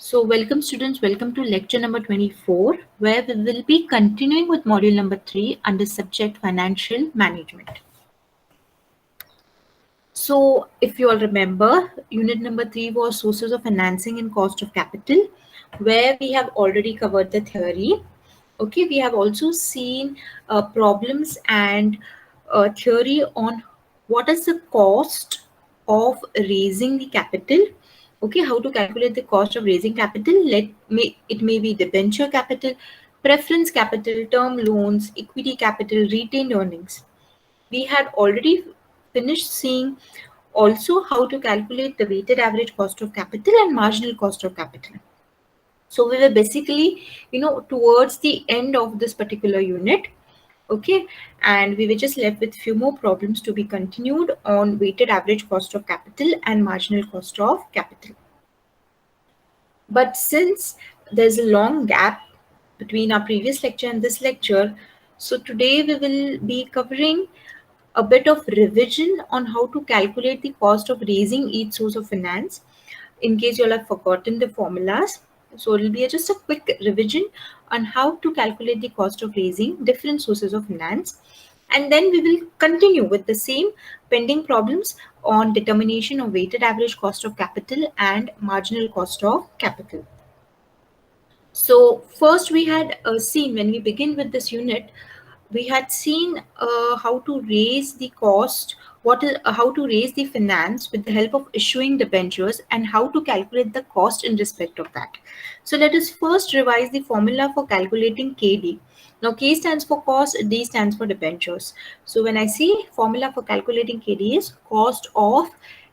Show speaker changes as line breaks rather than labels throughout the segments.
So welcome students, welcome to lecture number 24, where we will be continuing with module number 3 under subject financial management. So if you all remember, unit number 3 was sources of financing and cost of capital, where we have already covered the theory. Okay, we have also seen problems and theory on what is the cost of raising the capital. Okay, how to calculate the cost of raising capital. It may be debenture capital, preference capital, term loans, equity capital, retained earnings. We had already finished seeing also how to calculate the weighted average cost of capital and marginal cost of capital. So we were basically, towards the end of this particular unit. Okay, and we were just left with few more problems to be continued on weighted average cost of capital and marginal cost of capital. But since there's a long gap between our previous lecture and this lecture, so today we will be covering a bit of revision on how to calculate the cost of raising each source of finance in case you all have forgotten the formulas. So it will be just a quick revision on how to calculate the cost of raising different sources of finance. And then we will continue with the same pending problems on determination of weighted average cost of capital and marginal cost of capital. So first we had seen, when we begin with this unit, we had seen how to raise the cost, how to raise the finance with the help of issuing debentures and how to calculate the cost in respect of that. So let us first revise the formula for calculating KD. Now K stands for cost, D stands for debentures. So when I see formula for calculating KD is cost of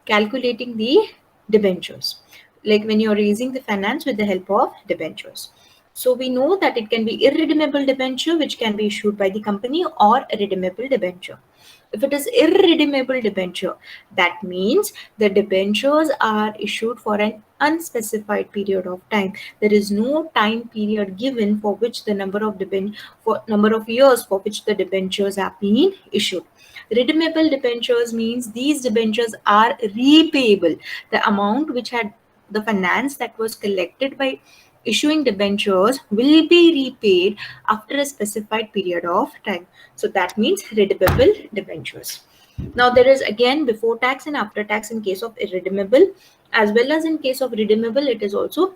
calculating the debentures, like when you're raising the finance with the help of debentures. So we know that it can be irredeemable debenture, which can be issued by the company, or a redeemable debenture. If it is irredeemable debenture, that means the debentures are issued for an unspecified period of time. There is no time period given for which the number of years for which the debentures are being issued. Redeemable debentures means these debentures are repayable. The amount which had the finance that was collected by issuing debentures will be repaid after a specified period of time. So that means redeemable debentures. Now there is again before tax and after tax in case of irredeemable, as well as in case of redeemable it is also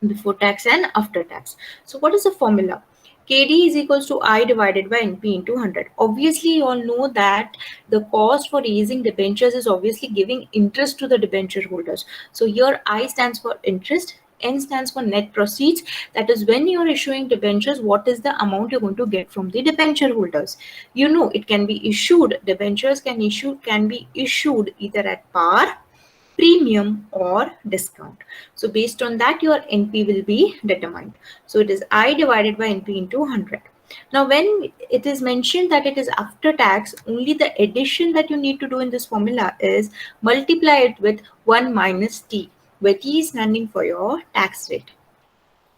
before tax and after tax. So what is the formula? KD is equals to I divided by NP into 100. Obviously, you all know that the cost for raising debentures is obviously giving interest to the debenture holders. So here I stands for interest, N stands for net proceeds. That is when you are issuing debentures, what is the amount you're going to get from the debenture holders. You know, it can be issued, debentures can be issued either at par, premium or discount. So based on that your NP will be determined. So it is I divided by NP into 100. Now when it is mentioned that it is after tax, only the addition that you need to do in this formula is multiply it with 1 minus T, where T is standing for your tax rate.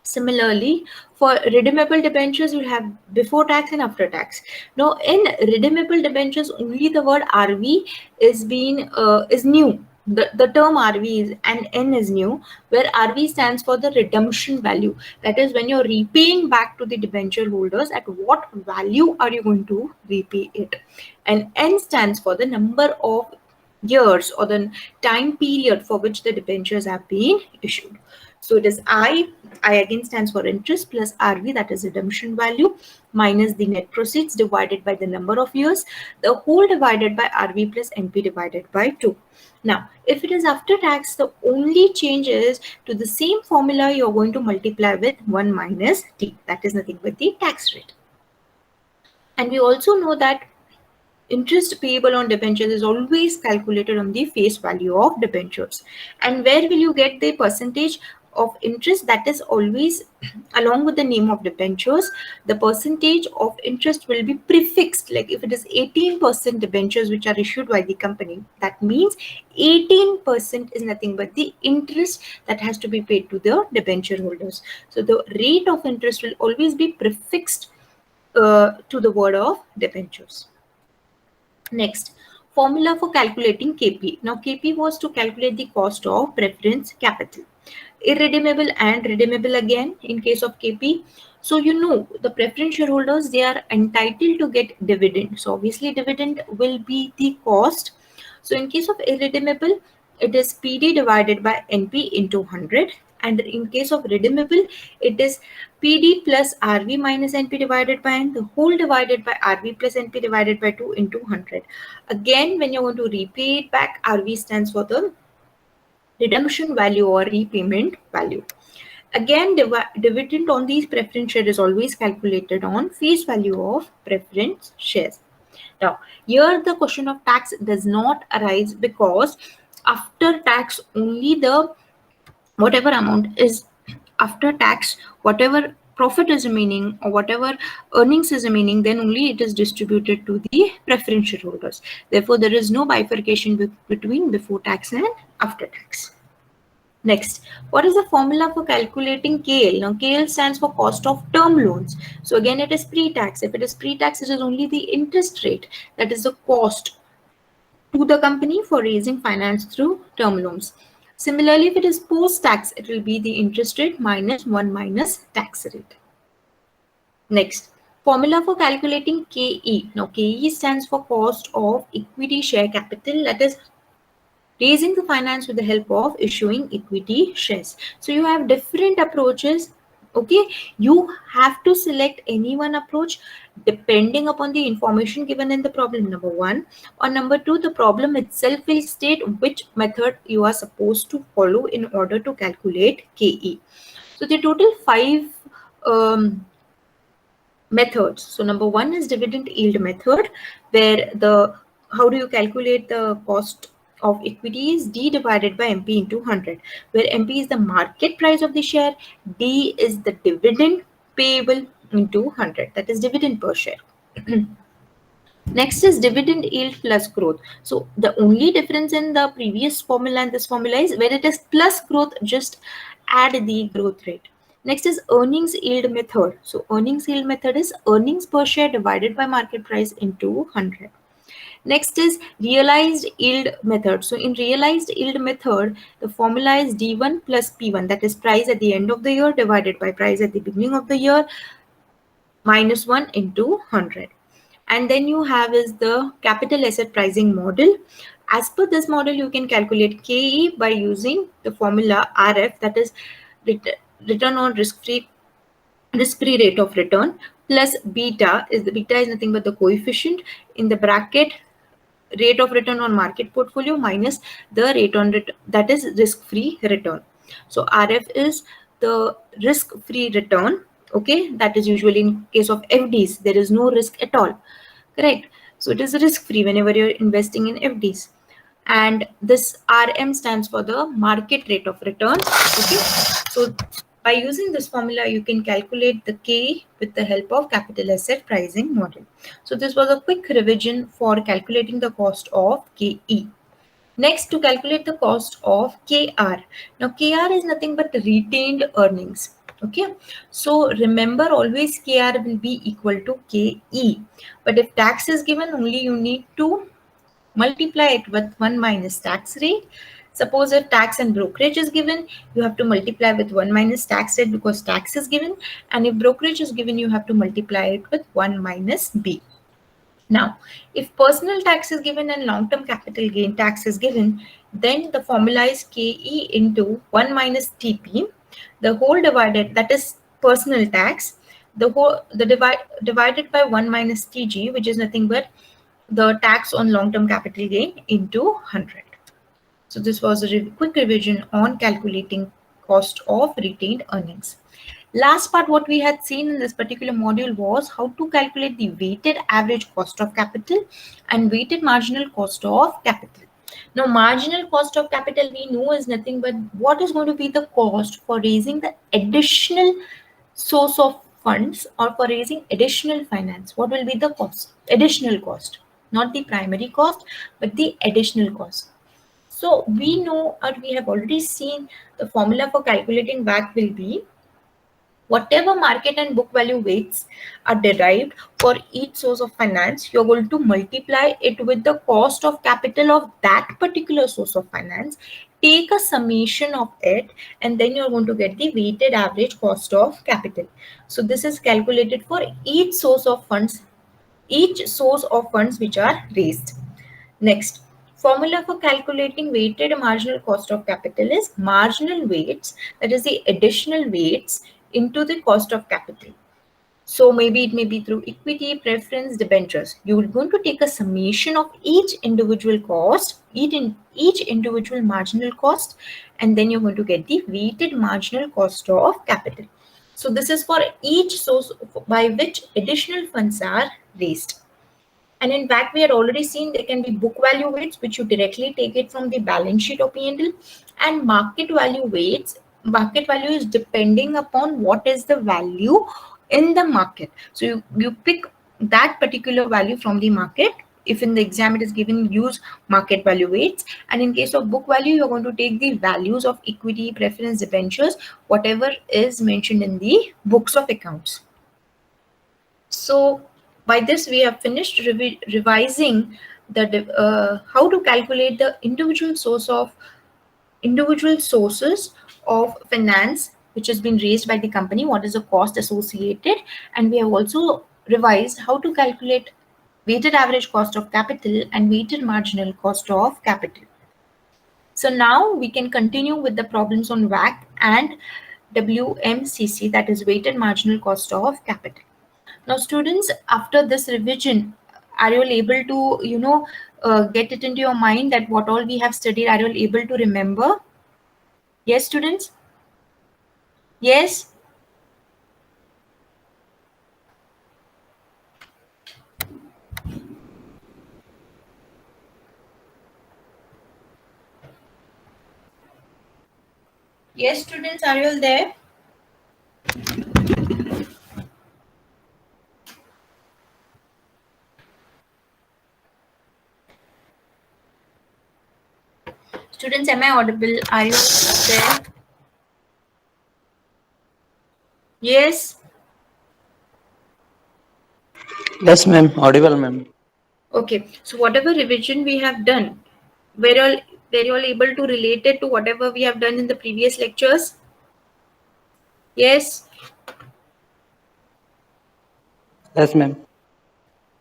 Similarly, for redeemable debentures, you have before tax and after tax. Now, in redeemable debentures, only the word RV is new. The term RV is and N is new, where RV stands for the redemption value. That is when you're repaying back to the debenture holders, at what value are you going to repay it? And N stands for the number of years or the time period for which the debentures have been issued. So it is I again stands for interest plus RV, that is redemption value, minus the net proceeds divided by the number of years, the whole divided by RV plus NP divided by 2. Now, if it is after tax, the only change is to the same formula you're going to multiply with 1 minus T. That is nothing but the tax rate. And we also know that interest payable on debentures is always calculated on the face value of debentures. And where will you get the percentage of interest? That is always along with the name of debentures. The percentage of interest will be prefixed. Like if it is 18% debentures which are issued by the company, that means 18% is nothing but the interest that has to be paid to the debenture holders. So the rate of interest will always be prefixed to the word of debentures. Next, formula for calculating KP. Now, KP was to calculate the cost of preference capital. irredeemable and redeemable again in case of KP. So you know the preference shareholders, they are entitled to get dividend. So obviously dividend will be the cost. So in case of irredeemable, it is PD divided by NP into 100, and in case of redeemable, it is PD plus RV minus NP divided by N, the whole divided by RV plus NP divided by 2 into 100. Again, when you're going to repay it back, RV stands for the redemption value or repayment value. Again, dividend on these preference shares is always calculated on face value of preference shares. Now, here the question of tax does not arise because after tax only the whatever amount is after tax, whatever profit is remaining or whatever earnings is remaining, then only it is distributed to the preference shareholders. Therefore, there is no bifurcation between before tax and after tax. Next, what is the formula for calculating KL? Now, KL stands for cost of term loans. So again, it is pre-tax. If it is pre-tax, it is only the interest rate, that is the cost to the company for raising finance through term loans. Similarly, if it is post-tax, it will be the interest rate minus 1 minus tax rate. Next, formula for calculating KE. Now, KE stands for cost of equity share capital, that is raising the finance with the help of issuing equity shares. So you have different approaches. Okay, you have to select any one approach depending upon the information given in the problem, number one, or number two, the problem itself will state which method you are supposed to follow in order to calculate KE. So the total 5 methods. So number one is dividend yield method, where the how do you calculate the cost of equity is D divided by MP into 100, where MP is the market price of the share, D is the dividend payable into 100, that is dividend per share. Next is dividend yield plus growth. So the only difference in the previous formula and this formula is where it is plus growth, just add the growth rate. Next is earnings yield method. So earnings yield method is earnings per share divided by market price into 100. Next is realized yield method. So in realized yield method, the formula is D1 plus P1, that is price at the end of the year divided by price at the beginning of the year minus 1 into 100. And then you have is the capital asset pricing model. As per this model, you can calculate KE by using the formula RF, that is return on risk-free rate of return, plus beta is nothing but the coefficient in the bracket rate of return on market portfolio minus the rate on that is risk-free return. So RF is the risk-free return. Okay, that is usually in case of FDs, there is no risk at all. Correct. So it is risk-free whenever you're investing in FDs. And this RM stands for the market rate of return. Okay. So by using this formula, you can calculate the K with the help of capital asset pricing model. So this was a quick revision for calculating the cost of KE. Next, to calculate the cost of KR. Now, KR is nothing but retained earnings. Okay, so remember always KR will be equal to KE. But if tax is given, only you need to multiply it with 1 minus tax rate. Suppose if tax and brokerage is given, you have to multiply with 1 minus tax rate because tax is given. And if brokerage is given, you have to multiply it with 1 minus B. Now, if personal tax is given and long-term capital gain tax is given, then the formula is KE into 1 minus TP, the whole divided, that is personal tax, divided by 1 minus TG, which is nothing but the tax on long-term capital gain into 100. So this was a quick revision on calculating cost of retained earnings. Last part, what we had seen in this particular module was how to calculate the weighted average cost of capital and weighted marginal cost of capital. Now, marginal cost of capital we know is nothing but what is going to be the cost for raising the additional source of funds or for raising additional finance. What will be the cost? Additional cost, not the primary cost, but the additional cost. So we know, or we have already seen, the formula for calculating WACC will be whatever market and book value weights are derived for each source of finance, you're going to multiply it with the cost of capital of that particular source of finance, take a summation of it, and then you're going to get the weighted average cost of capital. So this is calculated for each source of funds which are raised. Next, formula for calculating weighted marginal cost of capital is marginal weights, that is the additional weights into the cost of capital. So maybe it may be through equity, preference, debentures. You're going to take a summation of each individual cost, each individual marginal cost, and then you're going to get the weighted marginal cost of capital. So this is for each source by which additional funds are raised. And in fact, we had already seen there can be book value weights, which you directly take it from the balance sheet or P&L, and market value weights. Market value is depending upon what is the value in the market. So you pick that particular value from the market. If in the exam it is given, use market value weights. And in case of book value, you're going to take the values of equity, preference, debentures, whatever is mentioned in the books of accounts. So by this we have finished revising the how to calculate the individual sources of finance which has been raised by the company, what is the cost associated, and we have also revised how to calculate weighted average cost of capital and weighted marginal cost of capital. So now we can continue with the problems on WACC and WMCC, that is weighted marginal cost of capital. Now, students, after this revision, are you able to, get it into your mind that what all we have studied? Are you able to remember? Yes, students? Yes? Yes, students, are you all there? Students, am I audible? Are you there? Yes?
Yes, ma'am. Audible, ma'am.
Okay. So whatever revision we have done, were you all able to relate it to whatever we have done in the previous lectures? Yes?
Yes, ma'am.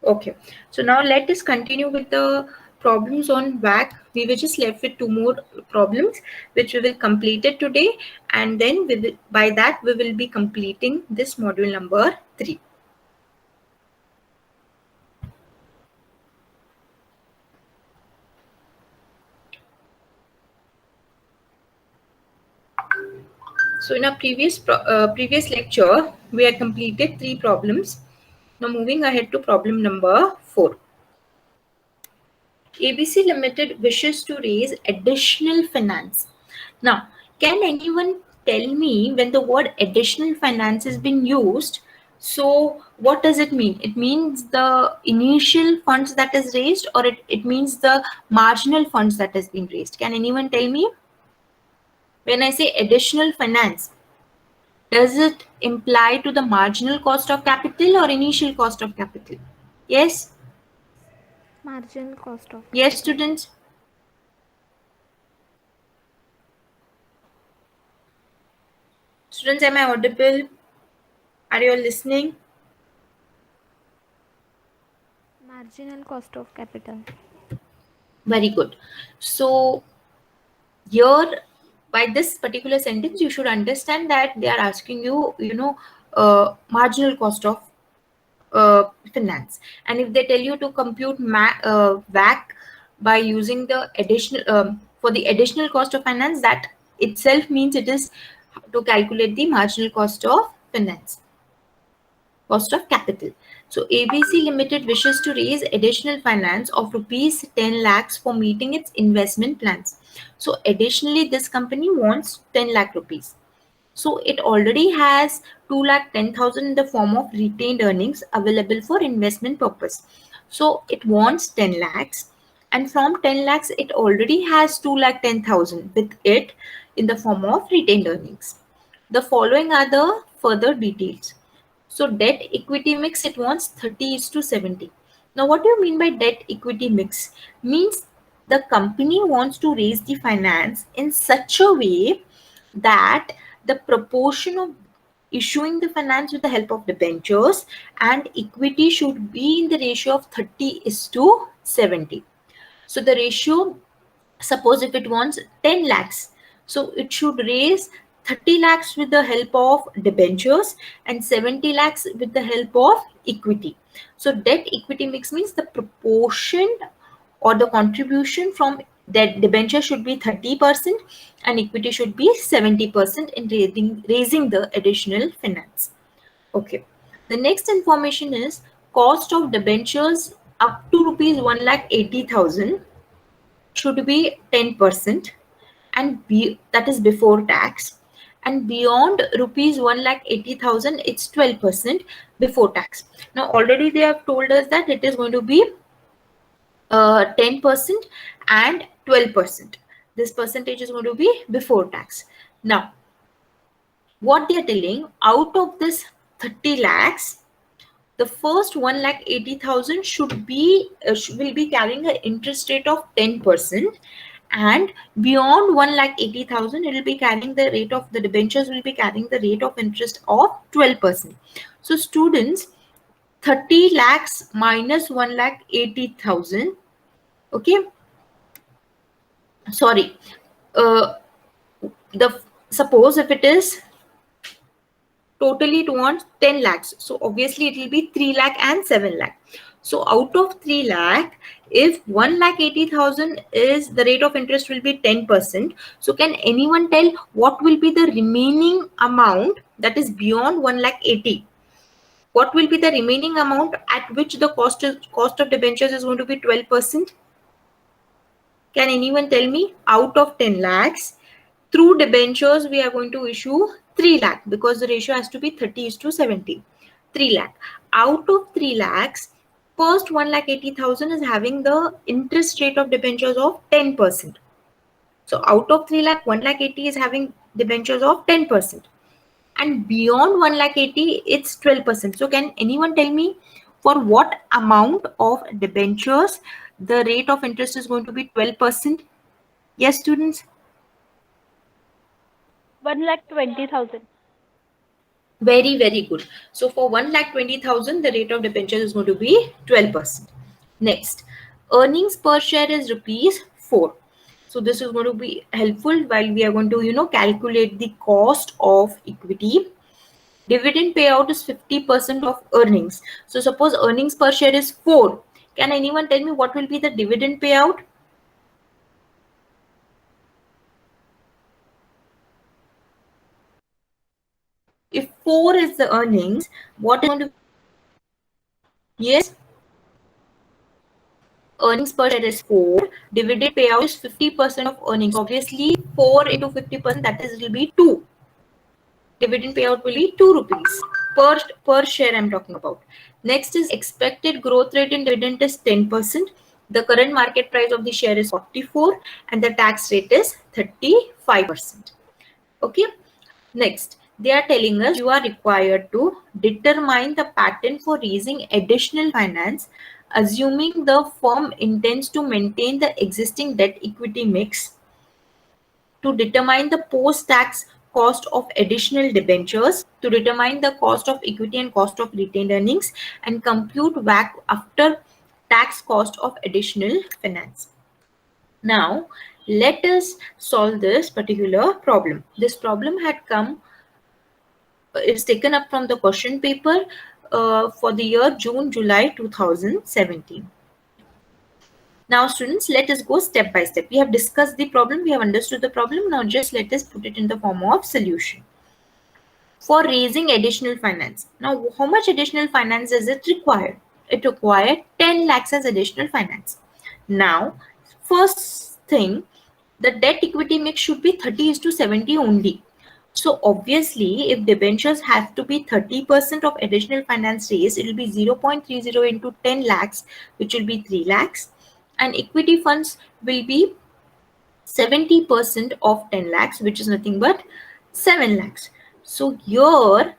Okay, so now let us continue with the problems on WAC. We were just left with two more problems, which we will complete it today, and then by that we will be completing this module number 3. So in our previous lecture, we had completed 3 problems. Now moving ahead to problem number 4. ABC Limited wishes to raise additional finance. Now, can anyone tell me when the word additional finance has been used? So, what does it mean? It means the initial funds that is raised, or it means the marginal funds that has been raised. Can anyone tell me? When I say additional finance, does it imply to the marginal cost of capital or initial cost of capital? Yes?
Marginal cost of
Yes,
capital.
students? Students, am I audible? Are you all listening?
Marginal cost of capital.
Very good. So here, by this particular sentence, you should understand that they are asking marginal cost of finance. And if they tell you to compute WACC by using the additional for the additional cost of finance, that itself means it is to calculate the marginal cost of finance. Cost of capital. So ABC Limited wishes to raise additional finance of rupees 10 lakhs for meeting its investment plans. So additionally, this company wants 10 lakh rupees. So it already has 2,10,000 in the form of retained earnings available for investment purpose. So it wants 10 lakhs, and from 10 lakhs it already has 2,10,000 with it in the form of retained earnings. The following are the further details. So debt equity mix, it wants 30:70. Now what do you mean by debt equity mix? Means the company wants to raise the finance in such a way that the proportion of issuing the finance with the help of debentures and equity should be in the ratio of 30:70. So the ratio, suppose if it wants 10 lakhs, so it should raise 30 lakhs with the help of debentures and 70 lakhs with the help of equity. So debt equity mix means the proportion or the contribution from that debenture should be 30% and equity should be 70% in raising the additional finance. Okay. The next information is cost of debentures up to rupees 1,80,000 should be 10% and that is before tax, and beyond rupees 1,80,000 it's 12% before tax. Now already they have told us that it is going to be 10% and 12%. This percentage is going to be before tax. Now what they are telling, out of this 30 lakhs, the first 1,80,000 should be will be carrying an interest rate of 10%, and beyond 1,80,000 it will be carrying the rate of the debentures will be carrying the rate of interest of 12%. So students, 30 lakhs minus 1,80,000, okay, sorry, the suppose if it is totally it wants 10 lakhs, so obviously it will be 3 lakh and 7 lakh. So out of 3 lakh, if 1,80,000 is the rate of interest will be 10%, so can anyone tell what will be the remaining amount that is beyond 1,80,000? What will be the remaining amount at which the cost of debentures is going to be 12%? Can anyone tell me? Out of 10 lakhs, through debentures, we are going to issue 3 lakh because the ratio has to be 30:70. 3 lakh. Out of 3 lakhs, first 1,80,000 is having the interest rate of debentures of 10%. So out of 3 lakh, 1,80,000 is having debentures of 10%. And beyond 1,80,000, it's 12%. So can anyone tell me for what amount of debentures the rate of interest is going to be 12%? Yes, students?
1,20,000.
Very, very good. So for 1,20,000, the rate of debentures is going to be 12%. Next, earnings per share is rupees 4. So this is going to be helpful while we are going to, calculate the cost of equity. Dividend payout is 50% of earnings. So suppose earnings per share is 4. Can anyone tell me what will be the dividend payout? If 4 is the earnings, what is going to be? Yes? Earnings per share is 4. Dividend payout is 50% of earnings. Obviously, 4 into 50%, that is will be 2. Dividend payout will be 2 rupees per share I'm talking about. Next is expected growth rate in dividend is 10%. The current market price of the share is 44 and the tax rate is 35%. Okay. Next, they are telling us you are required to determine the pattern for raising additional finance, assuming the firm intends to maintain the existing debt equity mix, to determine the post-tax cost of additional debentures, to determine the cost of equity and cost of retained earnings, and compute WACC after tax cost of additional finance. Now, let us solve this particular problem. This problem had come, it's taken up from the question paper for the year June-July 2017. Now, students, let us go step by step. We have discussed the problem, we have understood the problem. Now, just let us put it in the form of solution. For raising additional finance. Now, how much additional finance does it require? It required 10 lakhs as additional finance. Now, first thing, the debt equity mix should be 30:70 only. So obviously, if debentures have to be 30% of additional finance raised, it will be 0.30 into 10 lakhs, which will be 3 lakhs. And equity funds will be 70% of 10 lakhs, which is nothing but 7 lakhs. So here,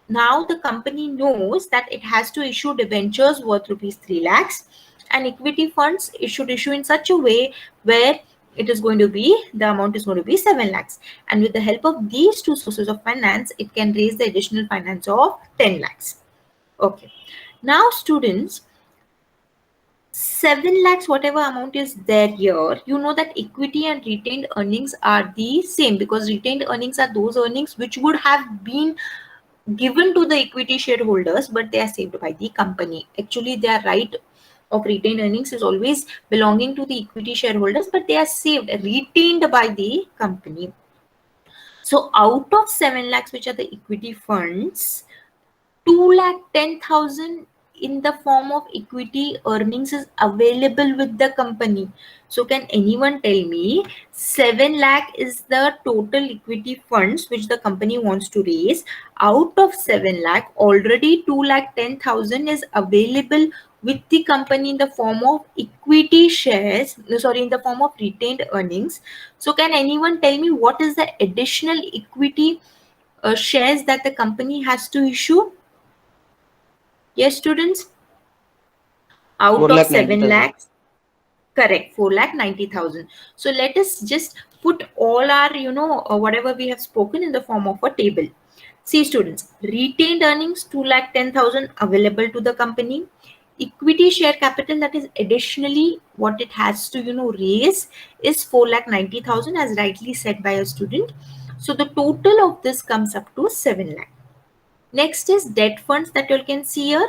now the company knows that it has to issue debentures worth rupees 3 lakhs And equity funds, it should issue in such a way where it is going to be, the amount is going to be 7 lakhs. And with the help of these two sources of finance, it can raise the additional finance of 10 lakhs. Okay. Now students, 7 lakhs, whatever amount is there here, you know that equity and retained earnings are the same, because retained earnings are those earnings which would have been given to the equity shareholders, but they are saved by the company. Actually, their right of retained earnings is always belonging to the equity shareholders, but they are saved, retained by the company. So out of 7 lakhs, which are the equity funds, 2,10,000 in the form of equity earnings is available with the company. So can anyone tell me 7 lakh is the total equity funds which the company wants to raise? Out of 7 lakh, already 2,10,000 is available with the company in the form of equity shares, sorry, in the form of retained earnings. So can anyone tell me what is the additional equity shares that the company has to issue? Yes, students, out of 7
4,90,000.
lakhs, correct, 4,90,000. So let us just put all our, whatever we have spoken in the form of a table. See students, retained earnings 2,10,000 available to the company. Equity share capital, that is additionally what it has to, raise, is 4,90,000 as rightly said by a student. So the total of this comes up to 7 lakh. Next is debt funds that you can see here.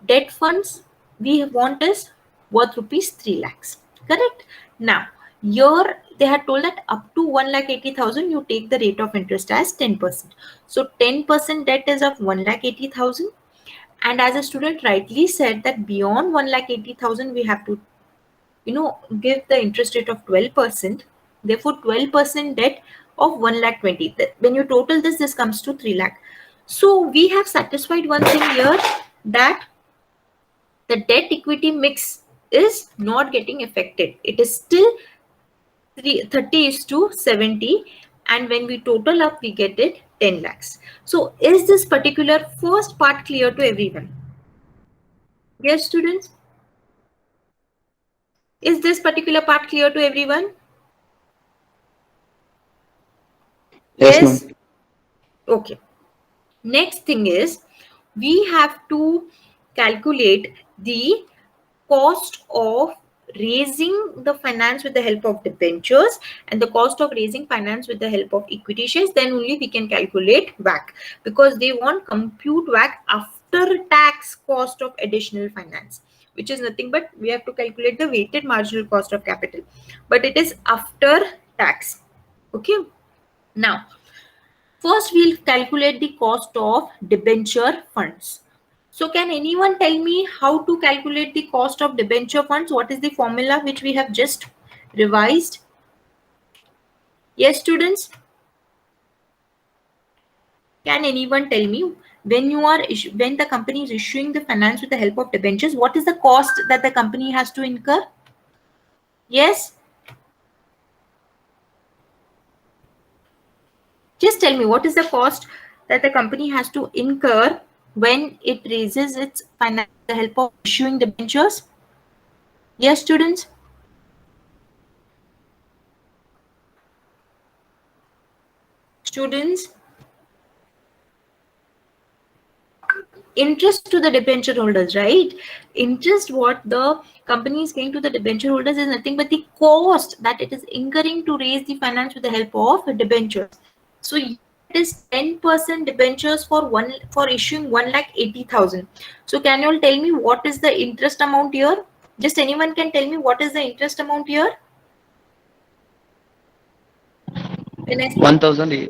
Debt funds we want is worth rupees 3 lakhs. Correct? Now, here they had told that up to 1,80,000 you take the rate of interest as 10%. So 10% debt is of 1,80,000. And as a student rightly said that beyond 1,80,000 we have to give the interest rate of 12%. Therefore 12% debt of 1,20,000. When you total this comes to 3 lakh. So we have satisfied one thing here, that the debt equity mix is not getting affected. It is still 30:70, and when we total up we get it 10 lakhs. So is this particular first part clear to everyone? Yes, students? Is this particular part clear to everyone?
Yes, ma'am.
Okay. Next thing is, we have to calculate the cost of raising the finance with the help of debentures and the cost of raising finance with the help of equity shares. Then only we can calculate WACC, because they want compute WACC after tax cost of additional finance, which is nothing but we have to calculate the weighted marginal cost of capital, but it is after tax. Okay. Now, first, we'll calculate the cost of debenture funds. So can anyone tell me how to calculate the cost of debenture funds? What is the formula which we have just revised? Yes, students? Can anyone tell me when the company is issuing the finance with the help of debentures, what is the cost that the company has to incur? Yes? Just tell me, what is the cost that the company has to incur when it raises its finance with the help of issuing debentures? Yes, students? Students? Interest to the debenture holders, right? Interest what the company is paying to the debenture holders is nothing but the cost that it is incurring to raise the finance with the help of debentures. So it is 10% debentures for issuing 1,80,000. So can you all tell me what is the interest amount here? Just anyone can tell me what is the interest amount here? When I say
1,000,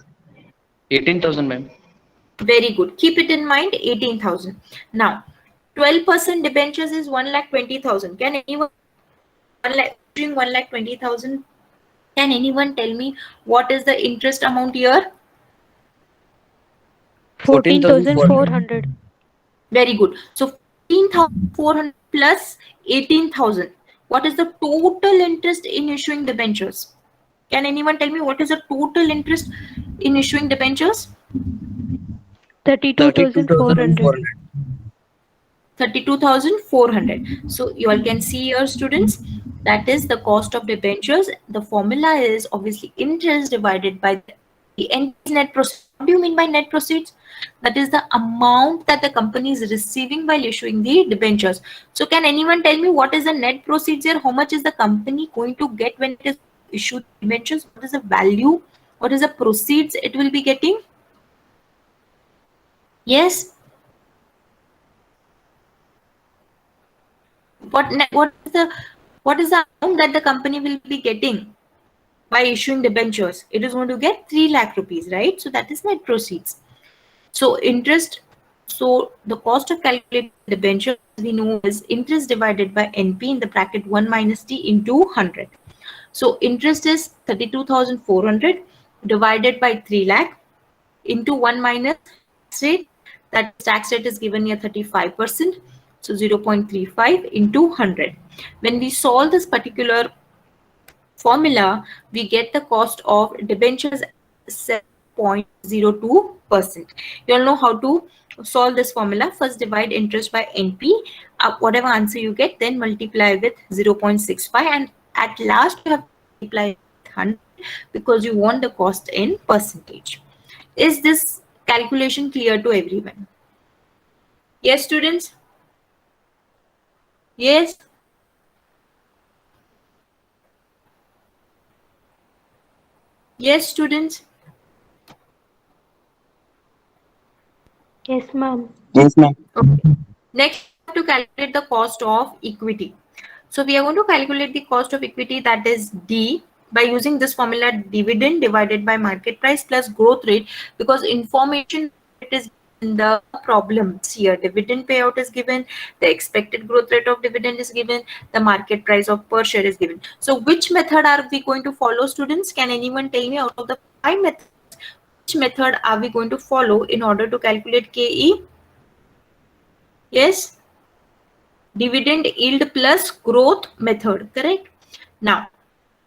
18,000, ma'am.
very good. Keep it in mind, 18,000. Now, 12% debentures is 1,20,000. Can anyone 1,20,000? Can anyone tell me what is the interest amount here?
14,400.
Very good. So 14,400 plus 18,000. What is the total interest in issuing debentures? Can anyone tell me what is the total interest in issuing debentures?
32,400.
32,400. So you all can see here, students, that is the cost of debentures. The formula is obviously interest divided by the net proceeds. What do you mean by net proceeds? That is the amount that the company is receiving while issuing the debentures. So can anyone tell me what is the net proceeds here? How much is the company going to get when it is issued debentures? What is the value? What is the proceeds it will be getting? Yes. What is the amount that the company will be getting by issuing debentures? It is going to get 3 lakh rupees, right? So that is net proceeds. So interest, so the cost of calculating debenture we know is interest divided by NP in the bracket 1 minus T into 100. So interest is 32,400 divided by 3 lakh into 1 minus tax rate. That tax rate is given here 35%. So 0.35 into 100. When we solve this particular formula, we get the cost of debentures 7.02%. You all know how to solve this formula. First divide interest by NP. Whatever answer you get, then multiply with 0.65, and at last you have to multiply with 100 because you want the cost in percentage. Is this calculation clear to everyone? Yes, students? Yes? Yes, students?
Yes, ma'am.
Yes, ma'am.
Okay. Next, we have to calculate the cost of equity. So we are going to calculate the cost of equity, that is D, by using this formula, dividend divided by market price plus growth rate, because information it is in the problems here. Dividend payout is given, the expected growth rate of dividend is given, the market price of per share is given. So which method are we going to follow, students? Can anyone tell me out of the 5 methods, which method are we going to follow in order to calculate KE? Yes? Dividend yield plus growth method, correct? Now,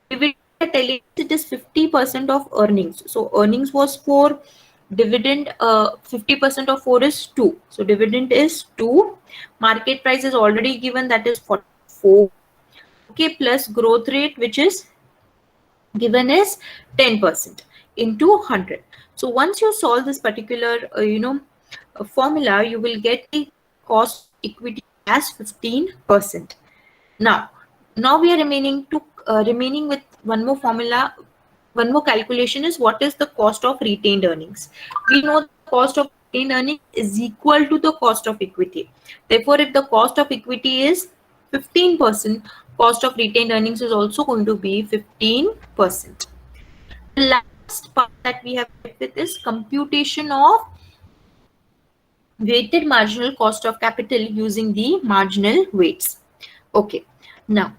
dividend telling us it is 50% of earnings. So earnings was 4, dividend 50% of 4 is 2. So dividend is 2. Market price is already given, that is 44. Okay, plus growth rate which is given is 10% into 100. So once you solve this particular formula, you will get the cost equity as 15%. Now we are remaining with one more formula, one more calculation is what is the cost of retained earnings. We know the cost of retained earnings is equal to the cost of equity. Therefore, if the cost of equity is 15%, cost of retained earnings is also going to be 15%. The last part that we have with is computation of weighted marginal cost of capital using the marginal weights. Okay, now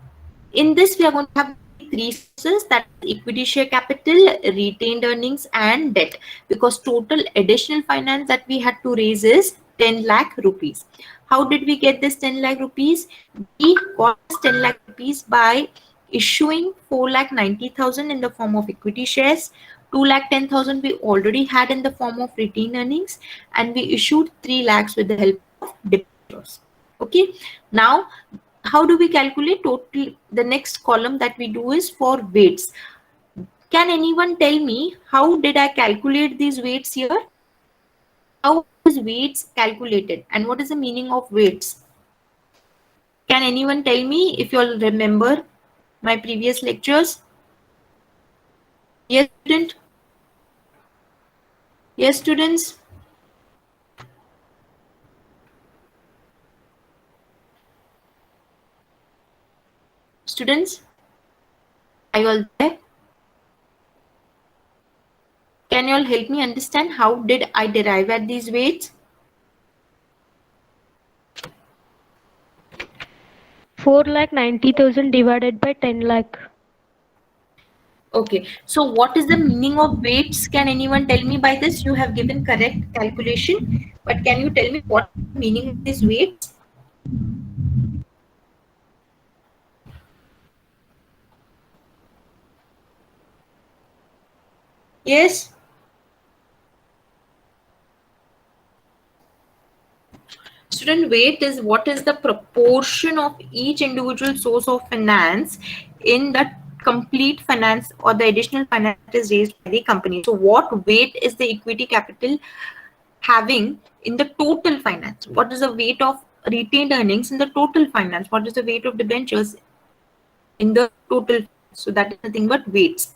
in this we are going to have 3 sources, that is equity share capital, retained earnings and debt, because total additional finance that we had to raise is 10 lakh rupees. How did we get this 10 lakh rupees? We got 10 lakh rupees by issuing 4,90,000 in the form of equity shares, 2,10,000 we already had in the form of retained earnings, and we issued 3 lakhs with the help of debentures. Okay, now how do we calculate total? The next column that we do is for weights. Can anyone tell me how did I calculate these weights here? How is weights calculated and what is the meaning of weights? Can anyone tell me if you all remember my previous lectures? Yes, student? Yes, students? Students, are you all there? Can you all help me understand how did I derive at these weights?
4,90,000 divided by 10 lakh.
Okay, so what is the meaning of weights? Can anyone tell me by this? You have given correct calculation, but can you tell me what is the meaning of these weights? Yes? student, weight is what is the proportion of each individual source of finance in the complete finance or the additional finance that is raised by the company. So what weight is the equity capital having in the total finance? What is the weight of retained earnings in the total finance? What is the weight of debentures in the total? So that is nothing but weights.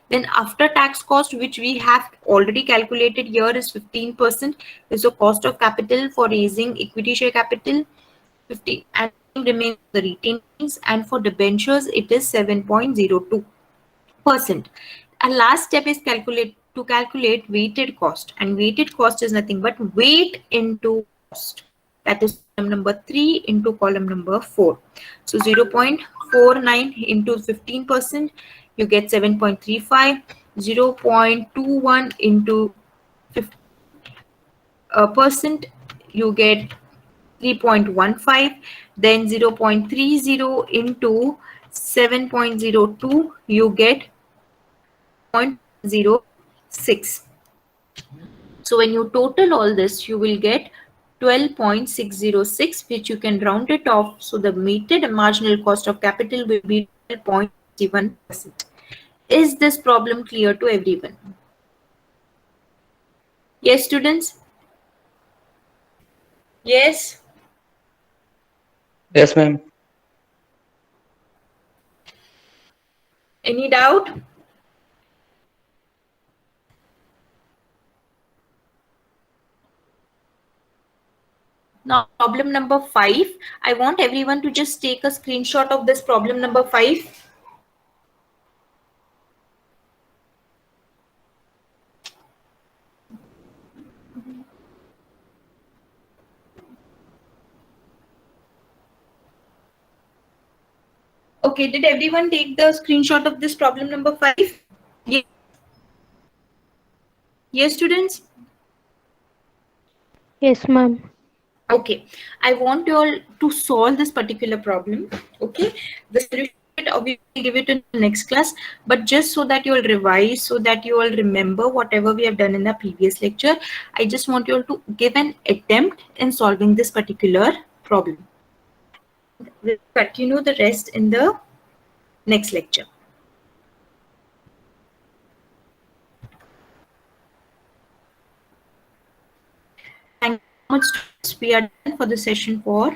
Then after tax cost, which we have already calculated here, is 15%, is the cost of capital for raising equity share capital. 50 and remains the retained earnings, and for debentures it is 7.02%. And last step is calculate weighted cost, and weighted cost is nothing but weight into cost. That is column number 3 into column number 4. So 0.49 into 15%, you get 7.35. 0.21 into 50%, you get 3.15. Then 0.30 into 7.02, you get 0.06. So when you total all this, you will get 12.606, which you can round it off. So the weighted marginal cost of capital will be 12.1%. Is this problem clear to everyone? Yes, students? Yes?
Yes, ma'am.
Any doubt? Now, problem number 5. I want everyone to just take a screenshot of this problem number 5. Okay, did everyone take the screenshot of this problem number 5? Yes, yes students?
Yes, ma'am.
Okay, I want you all to solve this particular problem. Okay, the solution we will give it in the next class, but just so that you all revise, so that you all remember whatever we have done in the previous lecture, I just want you all to give an attempt in solving this particular problem. We'll continue the rest in the next lecture. Thank you so much. We are done for the session for